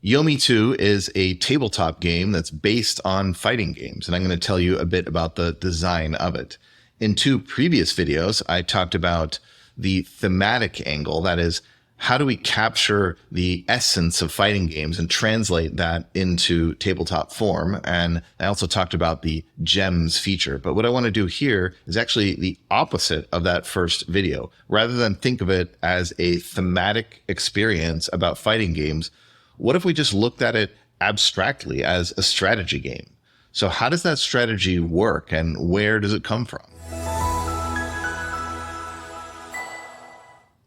Yomi 2 is a tabletop game that's based on fighting games, and I'm going to tell you a bit about the design of it. In two previous videos, I talked about the thematic angle, that is, how do we capture the essence of fighting games and translate that into tabletop form? And I also talked about the gems feature. But what I want to do here is actually the opposite of that first video. Rather than think of it as a thematic experience about fighting games, what if we just looked at it abstractly as a strategy game? So how does that strategy work and where does it come from?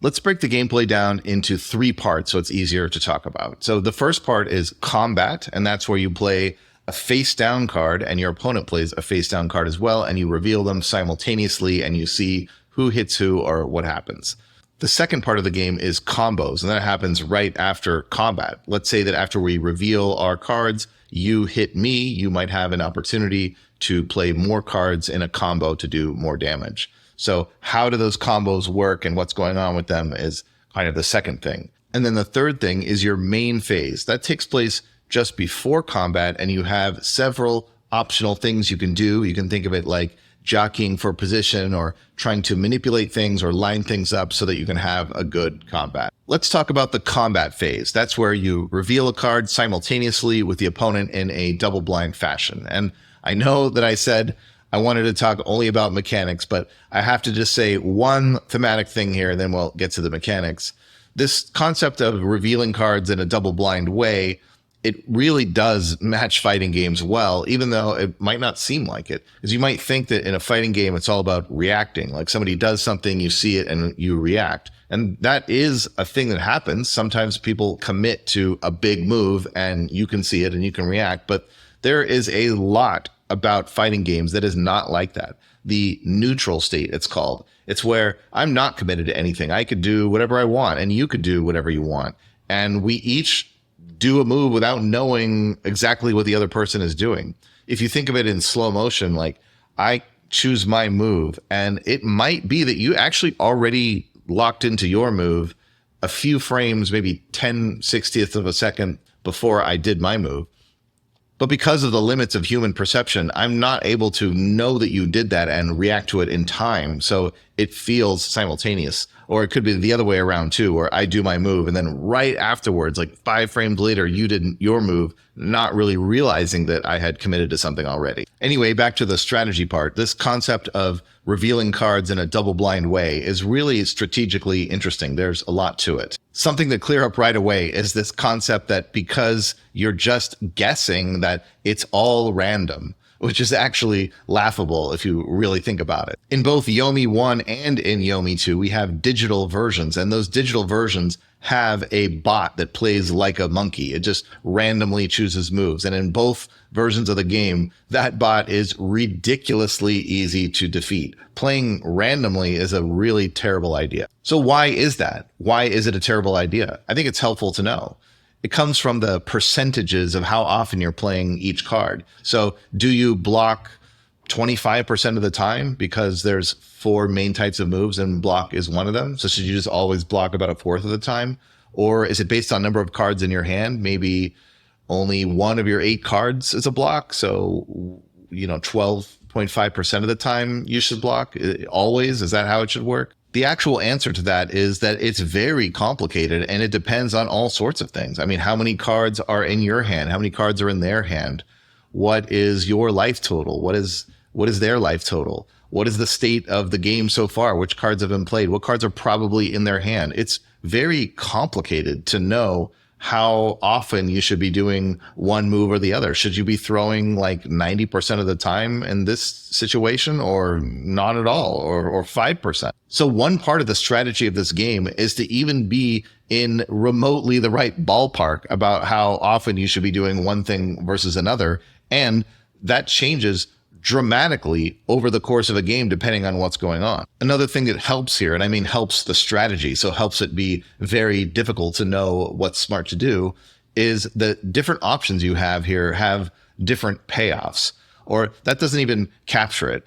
Let's break the gameplay down into three parts so it's easier to talk about. So the first part is combat, and that's where you play a face down card and your opponent plays a face down card as well, and you reveal them simultaneously and you see who hits who or what happens. The second part of the game is combos, and that happens right after combat. Let's say that after we reveal our cards, you hit me, you might have an opportunity to play more cards in a combo to do more damage. So how do those combos work and what's going on with them is kind of the second thing. And then the third thing is your main phase. That takes place just before combat, and you have several optional things you can do. You can think of it like jockeying for position or trying to manipulate things or line things up so that you can have a good combat. Let's talk about the combat phase. That's where you reveal a card simultaneously with the opponent in a double blind fashion. And I know that I said I wanted to talk only about mechanics, but I have to just say one thematic thing here, and then we'll get to the mechanics. This concept of revealing cards in a double blind way, it really does match fighting games well, even though it might not seem like it. Because you might think that in a fighting game, it's all about reacting. Like somebody does something, you see it, and you react. And that is a thing that happens. Sometimes people commit to a big move, and you can see it and you can react. But there is a lot about fighting games that is not like that. The neutral state, it's called. It's where I'm not committed to anything. I could do whatever I want, and you could do whatever you want. And we each do a move without knowing exactly what the other person is doing. If you think of it in slow motion, like I choose my move, and it might be that you actually already locked into your move a few frames, maybe 10/60th of a second before I did my move. But because of the limits of human perception, I'm not able to know that you did that and react to it in time. So it feels simultaneous. Or it could be the other way around too, where I do my move and then right afterwards, like 5 frames later, you did your move, not really realizing that I had committed to something already. Anyway, back to the strategy part. This concept of revealing cards in a double blind way is really strategically interesting. There's a lot to it. Something to clear up right away is this concept that because you're just guessing that it's all random, which is actually laughable if you really think about it. In both Yomi 1 and in Yomi 2, we have digital versions, and those digital versions have a bot that plays like a monkey. It just randomly chooses moves. And in both versions of the game, that bot is ridiculously easy to defeat. Playing randomly is a really terrible idea. So why is that? Why is it a terrible idea? I think it's helpful to know. It comes from the percentages of how often you're playing each card. So do you block 25% of the time because there's 4 main types of moves and block is one of them? So should you just always block about 1/4 of the time? Or is it based on number of cards in your hand? Maybe only 1 of your 8 cards is a block. So, 12.5% of the time you should block always. Is that how it should work? The actual answer to that is that it's very complicated and it depends on all sorts of things. I mean, how many cards are in your hand? How many cards are in their hand? What is your life total? What is their life total? What is the state of the game so far? Which cards have been played? What cards are probably in their hand? It's very complicated to know how often you should be doing one move or the other. Should you be throwing like 90% of the time in this situation or not at all or 5%? So one part of the strategy of this game is to even be in remotely the right ballpark about how often you should be doing one thing versus another. And that changes dramatically over the course of a game, depending on what's going on. Another thing that helps here, and I mean helps the strategy, so helps it be very difficult to know what's smart to do, is the different options you have here have different payoffs, or that doesn't even capture it.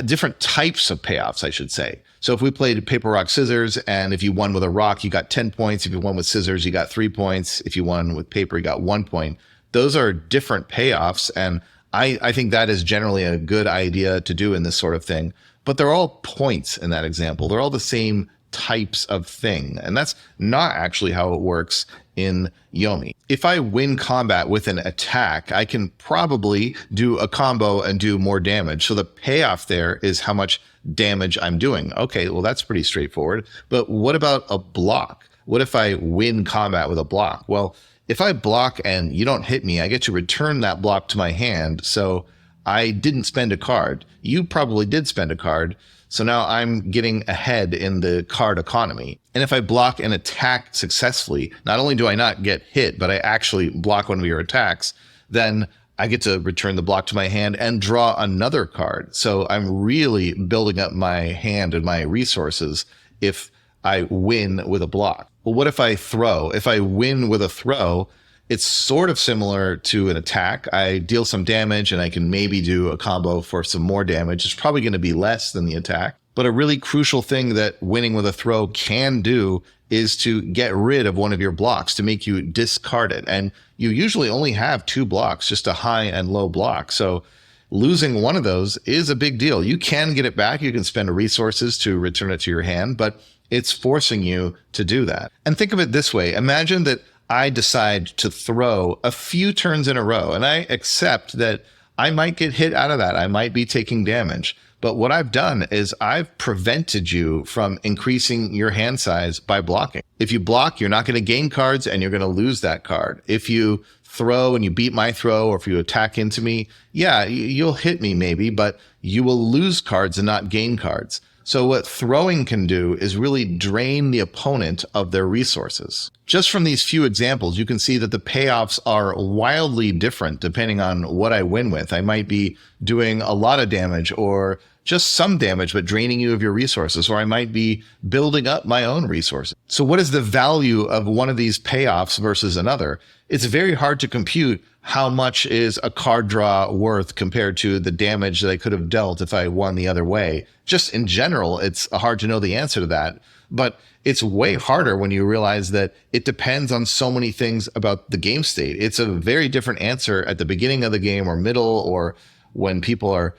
Different types of payoffs, I should say. So if we played paper, rock, scissors, and if you won with a rock, you got 10 points. If you won with scissors, you got 3 points. If you won with paper, you got 1 point. Those are different payoffs. And I think that is generally a good idea to do in this sort of thing. But they're all points in that example. They're all the same types of thing. And that's not actually how it works in Yomi. If I win combat with an attack, I can probably do a combo and do more damage. So the payoff there is how much damage I'm doing. Okay, well, that's pretty straightforward. But what about a block? What if I win combat with a block? Well, if I block and you don't hit me, I get to return that block to my hand. So I didn't spend a card. You probably did spend a card. So now I'm getting ahead in the card economy. And if I block an attack successfully, not only do I not get hit, but I actually block one of your attacks, then I get to return the block to my hand and draw another card. So I'm really building up my hand and my resources if I win with a block. Well, what if I throw? If I win with a throw, it's sort of similar to an attack. I deal some damage and I can maybe do a combo for some more damage. It's probably going to be less than the attack. But a really crucial thing that winning with a throw can do is to get rid of one of your blocks, to make you discard it. And you usually only have 2 blocks, just a high and low block. So losing one of those is a big deal. You can get it back. You can spend resources to return it to your hand, but it's forcing you to do that. And think of it this way. Imagine that I decide to throw a few turns in a row, and I accept that I might get hit out of that. I might be taking damage. But what I've done is I've prevented you from increasing your hand size by blocking. If you block, you're not going to gain cards and you're going to lose that card. If you throw and you beat my throw, or if you attack into me, yeah, you'll hit me maybe, but you will lose cards and not gain cards. So what throwing can do is really drain the opponent of their resources. Just from these few examples, you can see that the payoffs are wildly different depending on what I win with. I might be doing a lot of damage or just some damage, but draining you of your resources, or I might be building up my own resources. So what is the value of one of these payoffs versus another? It's very hard to compute how much is a card draw worth compared to the damage that I could have dealt if I won the other way. Just in general, it's hard to know the answer to that. But it's way harder when you realize that it depends on so many things about the game state. It's a very different answer at the beginning of the game or middle, or when people are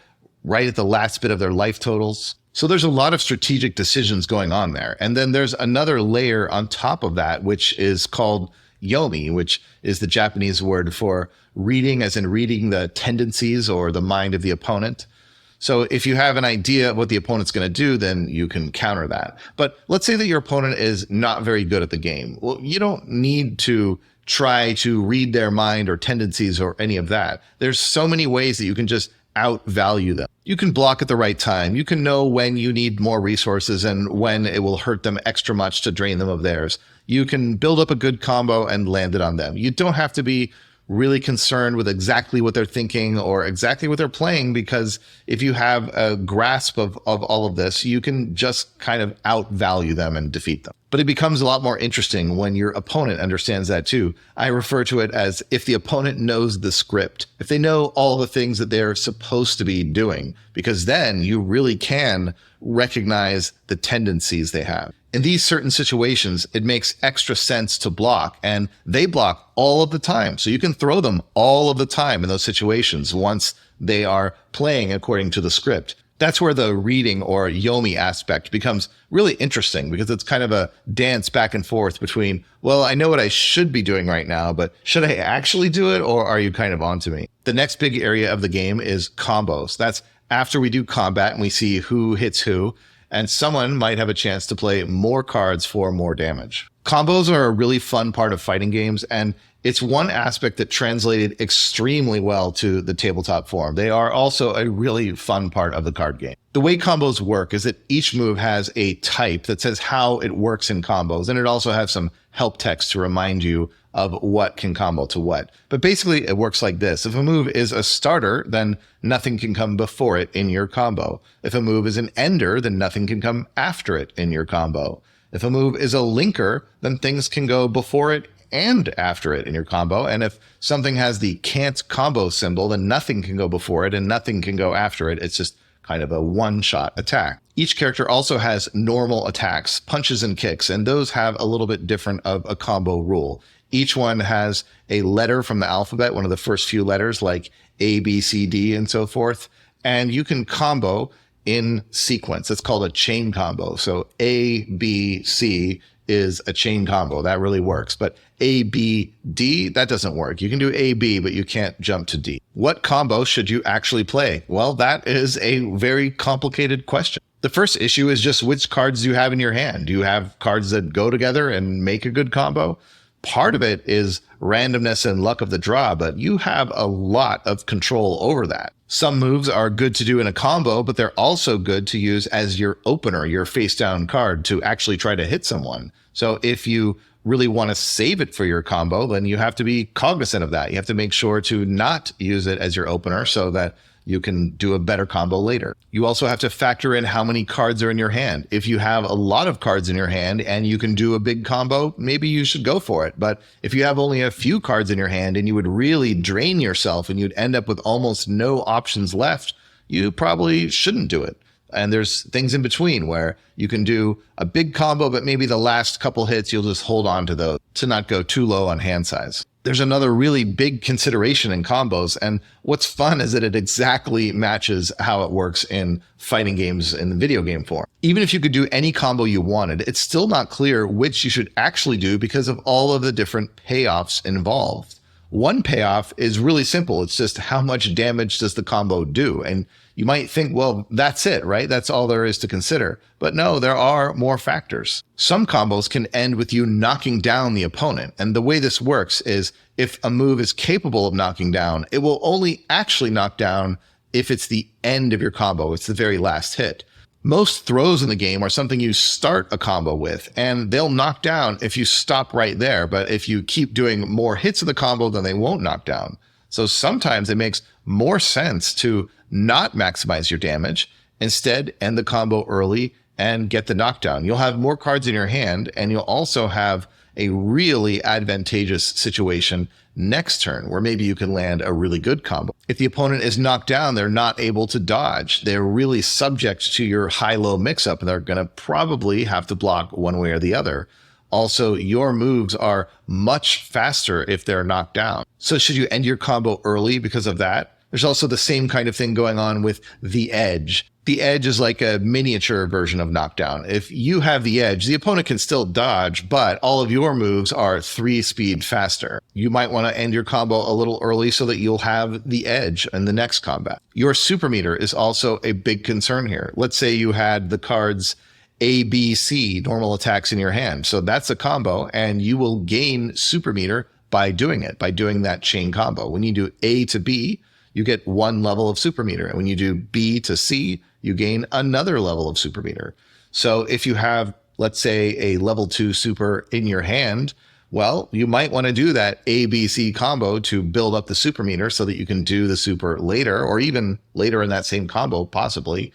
right at the last bit of their life totals. So there's a lot of strategic decisions going on there. And then there's another layer on top of that, which is called Yomi, which is the Japanese word for reading, as in reading the tendencies or the mind of the opponent. So if you have an idea of what the opponent's going to do, then you can counter that. But let's say that your opponent is not very good at the game. Well, you don't need to try to read their mind or tendencies or any of that. There's so many ways that you can just outvalue them. You can block at the right time. You can know when you need more resources and when it will hurt them extra much to drain them of theirs. You can build up a good combo and land it on them. You don't have to be really concerned with exactly what they're thinking or exactly what they're playing, because if you have a grasp of all of this, you can just kind of outvalue them and defeat them. But it becomes a lot more interesting when your opponent understands that too. I refer to it as if the opponent knows the script, if they know all the things that they're supposed to be doing, because then you really can recognize the tendencies they have. In these certain situations, it makes extra sense to block, and they block all of the time. So you can throw them all of the time in those situations once they are playing according to the script. That's where the reading or Yomi aspect becomes really interesting, because it's kind of a dance back and forth between, well, I know what I should be doing right now, but should I actually do it, or are you kind of onto me? The next big area of the game is combos. That's after we do combat and we see who hits who, and someone might have a chance to play more cards for more damage. Combos are a really fun part of fighting games, and it's one aspect that translated extremely well to the tabletop form. They are also a really fun part of the card game. The way combos work is that each move has a type that says how it works in combos, and it also has some help text to remind you of what can combo to what. But basically, it works like this. If a move is a starter, then nothing can come before it in your combo. If a move is an ender, then nothing can come after it in your combo. If a move is a linker, then things can go before it and after it in your combo. And if something has the can't combo symbol, then nothing can go before it and nothing can go after it. It's just kind of a one-shot attack. Each character also has normal attacks, punches and kicks, and those have a little bit different of a combo rule. Each one has a letter from the alphabet, one of the first few letters like A, B, C, D, and so forth. And you can combo in sequence. It's called a chain combo. So A, B, C is a chain combo. That really works. But A, B, D, that doesn't work. You can do A, B, but you can't jump to D. What combo should you actually play? Well, that is a very complicated question. The first issue is just which cards do you have in your hand? Do you have cards that go together and make a good combo? Part of it is randomness and luck of the draw, but you have a lot of control over that. Some moves are good to do in a combo, but they're also good to use as your opener, your face down card to actually try to hit someone. So if you really want to save it for your combo, then you have to be cognizant of that. You have to make sure to not use it as your opener so that you can do a better combo later. You also have to factor in how many cards are in your hand. If you have a lot of cards in your hand and you can do a big combo, maybe you should go for it. But if you have only a few cards in your hand and you would really drain yourself and you'd end up with almost no options left, you probably shouldn't do it. And there's things in between where you can do a big combo, but maybe the last couple hits, you'll just hold on to those to not go too low on hand size. There's another really big consideration in combos. And what's fun is that it exactly matches how it works in fighting games in the video game form. Even if you could do any combo you wanted, it's still not clear which you should actually do because of all of the different payoffs involved. One payoff is really simple. It's just how much damage does the combo do? And you might think, well, that's it, right? That's all there is to consider. But no, there are more factors. Some combos can end with you knocking down the opponent. And the way this works is if a move is capable of knocking down, it will only actually knock down if it's the end of your combo. It's the very last hit. Most throws in the game are something you start a combo with, and they'll knock down if you stop right there. But if you keep doing more hits of the combo, then they won't knock down. So sometimes it makes more sense to not maximize your damage, instead end the combo early and get the knockdown. You'll have more cards in your hand, and you'll also have a really advantageous situation next turn where maybe you can land a really good combo. If the opponent is knocked down, they're not able to dodge. They're really subject to your high-low mix-up, and they're going to probably have to block one way or the other. Also, your moves are much faster if they're knocked down. So should you end your combo early because of that? There's also the same kind of thing going on with the edge. The edge is like a miniature version of knockdown. If you have the edge, the opponent can still dodge, but all of your moves are 3 speed faster. You might want to end your combo a little early so that you'll have the edge in the next combat. Your super meter is also a big concern here. Let's say you had the cards A, B, C, normal attacks in your hand. So that's a combo, and you will gain super meter by doing it, by doing that chain combo. When you do A to B, you get 1 level of super meter. And when you do B to C, you gain another level of super meter. So if you have, let's say, a level 2 super in your hand, well, you might want to do that ABC combo to build up the super meter so that you can do the super later, or even later in that same combo, possibly.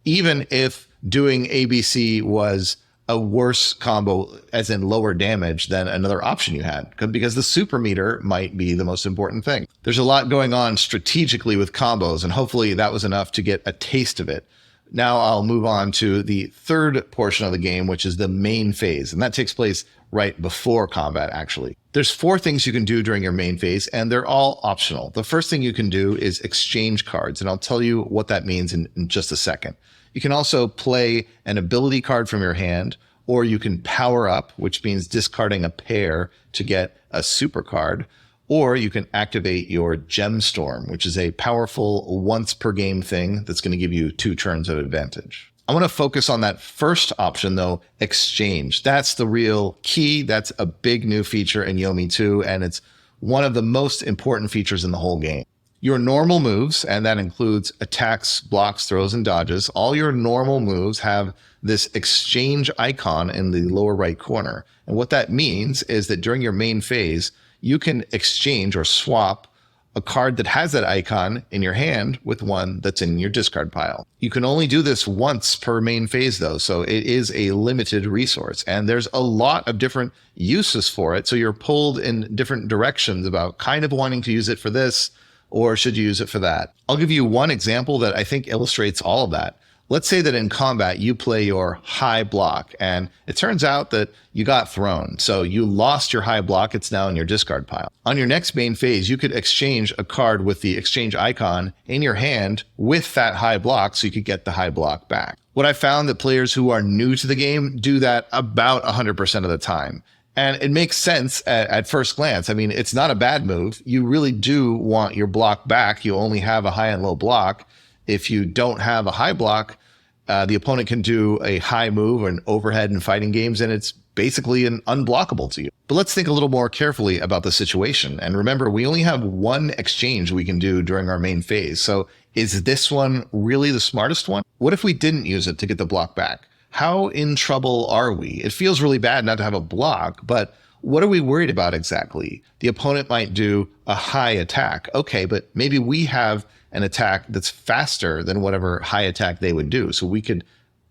Even if doing ABC was a worse combo, as in lower damage, than another option you had, because the super meter might be the most important thing. There's a lot going on strategically with combos, and hopefully that was enough to get a taste of it. Now I'll move on to the third portion of the game, which is the main phase, and that takes place right before combat, actually. There's 4 things you can do during your main phase, and they're all optional. The first thing you can do is exchange cards, and I'll tell you what that means in just a second. You can also play an ability card from your hand, or you can power up, which means discarding a pair to get a super card, or you can activate your Gemstorm, which is a powerful once per game thing that's going to give you 2 turns of advantage. I want to focus on that first option, though, exchange. That's the real key. That's a big new feature in Yomi 2, and it's one of the most important features in the whole game. Your normal moves, and that includes attacks, blocks, throws, and dodges, all your normal moves have this exchange icon in the lower right corner. And what that means is that during your main phase, you can exchange or swap a card that has that icon in your hand with one that's in your discard pile. You can only do this once per main phase, though, so it is a limited resource, and there's a lot of different uses for it, so you're pulled in different directions about kind of wanting to use it for this, or should you use it for that? I'll give you one example that I think illustrates all of that. Let's say that in combat, you play your high block, and it turns out that you got thrown. So you lost your high block. It's now in your discard pile. On your next main phase, you could exchange a card with the exchange icon in your hand with that high block so you could get the high block back. What I found that players who are new to the game do that about 100% of the time. And it makes sense at first glance. I mean, it's not a bad move. You really do want your block back. You only have a high and low block. If you don't have a high block, the opponent can do a high move or an overhead in fighting games, and it's basically an unblockable to you. But let's think a little more carefully about the situation. And remember, we only have one exchange we can do during our main phase. So is this one really the smartest one? What if we didn't use it to get the block back? How in trouble are we? It feels really bad not to have a block, but what are we worried about exactly? The opponent might do a high attack. Okay, but maybe we have an attack that's faster than whatever high attack they would do. So we could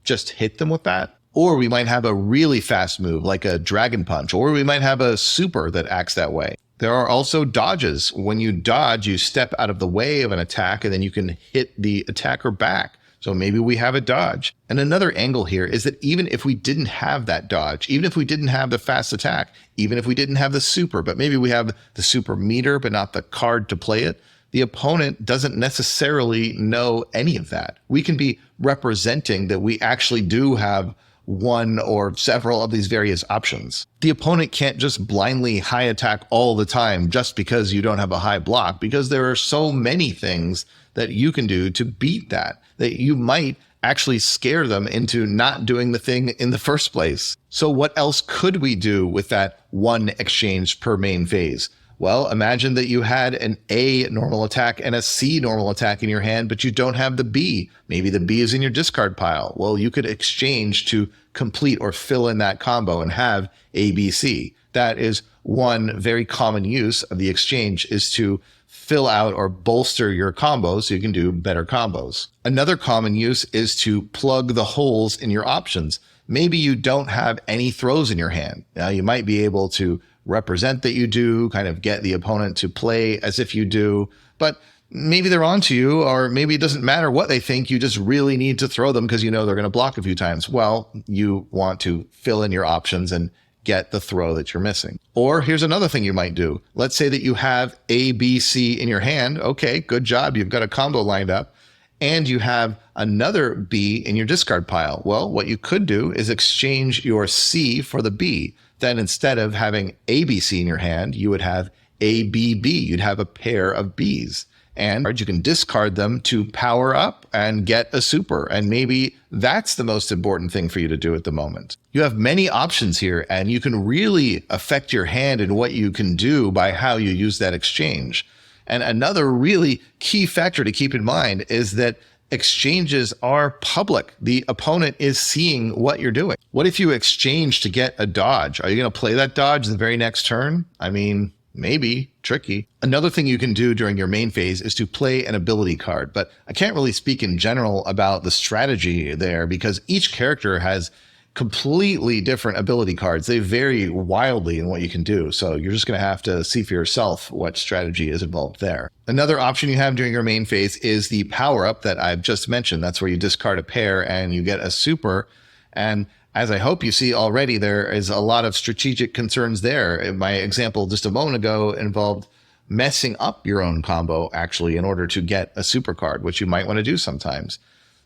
just hit them with that. Or we might have a really fast move like a dragon punch, or we might have a super that acts that way. There are also dodges. When you dodge, you step out of the way of an attack and then you can hit the attacker back. So maybe we have a dodge. And another angle here is that even if we didn't have that dodge, even if we didn't have the fast attack, even if we didn't have the super, but maybe we have the super meter, but not the card to play it, the opponent doesn't necessarily know any of that. We can be representing that we actually do have one or several of these various options. The opponent can't just blindly high attack all the time just because you don't have a high block, because there are so many things that you can do to beat that you might actually scare them into not doing the thing in the first place. So what else could we do with that one exchange per main phase? Well, imagine that you had an A normal attack and a C normal attack in your hand, but you don't have the B. Maybe the B is in your discard pile. Well, you could exchange to complete or fill in that combo and have A, B, C. That is one very common use of the exchange, is to fill out or bolster your combos so you can do better combos. Another common use is to plug the holes in your options. Maybe you don't have any throws in your hand. Now, you might be able to represent that you do, kind of get the opponent to play as if you do, but maybe they're onto you, or maybe it doesn't matter what they think. You just really need to throw them because you know they're going to block a few times. Well, you want to fill in your options and get the throw that you're missing. Or here's another thing you might do. Let's say that you have A, B, C in your hand. Okay, good job. You've got a combo lined up. And you have another B in your discard pile. Well, what you could do is exchange your C for the B. Then instead of having ABC in your hand, you would have ABB. You'd have a pair of Bs. And you can discard them to power up and get a super. And maybe that's the most important thing for you to do at the moment. You have many options here, and you can really affect your hand and what you can do by how you use that exchange. And another really key factor to keep in mind is that exchanges are public. The opponent is seeing what you're doing. What if you exchange to get a dodge? Are you going to play that dodge the very next turn? I mean, maybe. Tricky. Another thing you can do during your main phase is to play an ability card, but I can't really speak in general about the strategy there because each character has completely different ability cards. They vary wildly in what you can do. So you're just going to have to see for yourself what strategy is involved there. Another option you have during your main phase is the power up that I've just mentioned. That's where you discard a pair and you get a super. And as I hope you see already, there is a lot of strategic concerns there. My example just a moment ago involved messing up your own combo actually in order to get a super card, which you might want to do sometimes.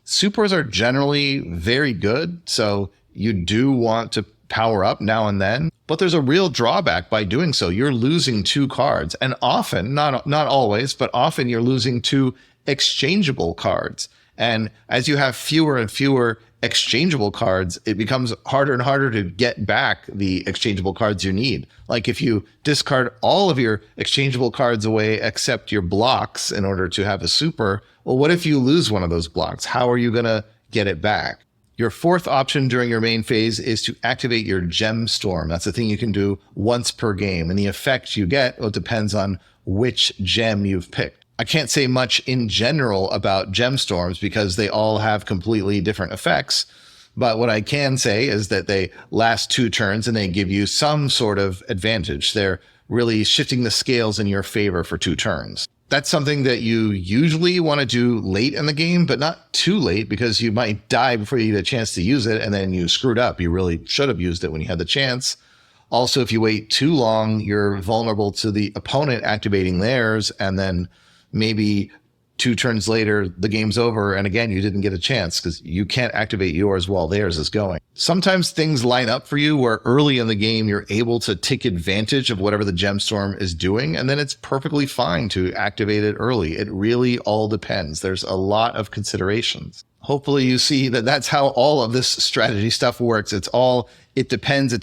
Supers are generally very good, so you do want to power up now and then, but there's a real drawback by doing so. You're losing two cards, and often, not always, but often you're losing two exchangeable cards. And as you have fewer and fewer exchangeable cards, it becomes harder and harder to get back the exchangeable cards you need. Like if you discard all of your exchangeable cards away except your blocks in order to have a super, well, what if you lose one of those blocks? How are you going to get it back? Your fourth option during your main phase is to activate your gem storm. That's the thing you can do once per game. And the effect you get, well, depends on which gem you've picked. I can't say much in general about gemstorms because they all have completely different effects. But what I can say is that they last 2 turns and they give you some sort of advantage. They're really shifting the scales in your favor for 2 turns. That's something that you usually want to do late in the game, but not too late because you might die before you get a chance to use it. And then you screwed up. You really should have used it when you had the chance. Also, if you wait too long, you're vulnerable to the opponent activating theirs. And then maybe 2 turns later, the game's over. And again, you didn't get a chance because you can't activate yours while theirs is going. Sometimes things line up for you where early in the game, you're able to take advantage of whatever the gemstorm is doing. And then it's perfectly fine to activate it early. It really all depends. There's a lot of considerations. Hopefully you see that that's how all of this strategy stuff works. It depends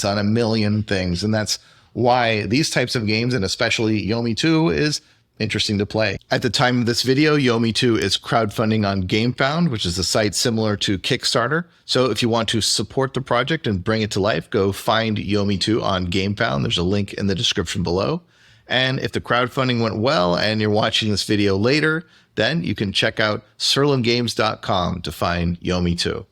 on a million things. And that's why these types of games, and especially Yomi 2, is interesting to play. At the time of this video, Yomi 2 is crowdfunding on GameFound, which is a site similar to Kickstarter. So if you want to support the project and bring it to life, go find Yomi 2 on GameFound. There's a link in the description below. And if the crowdfunding went well and you're watching this video later, then you can check out serlingames.com to find Yomi 2.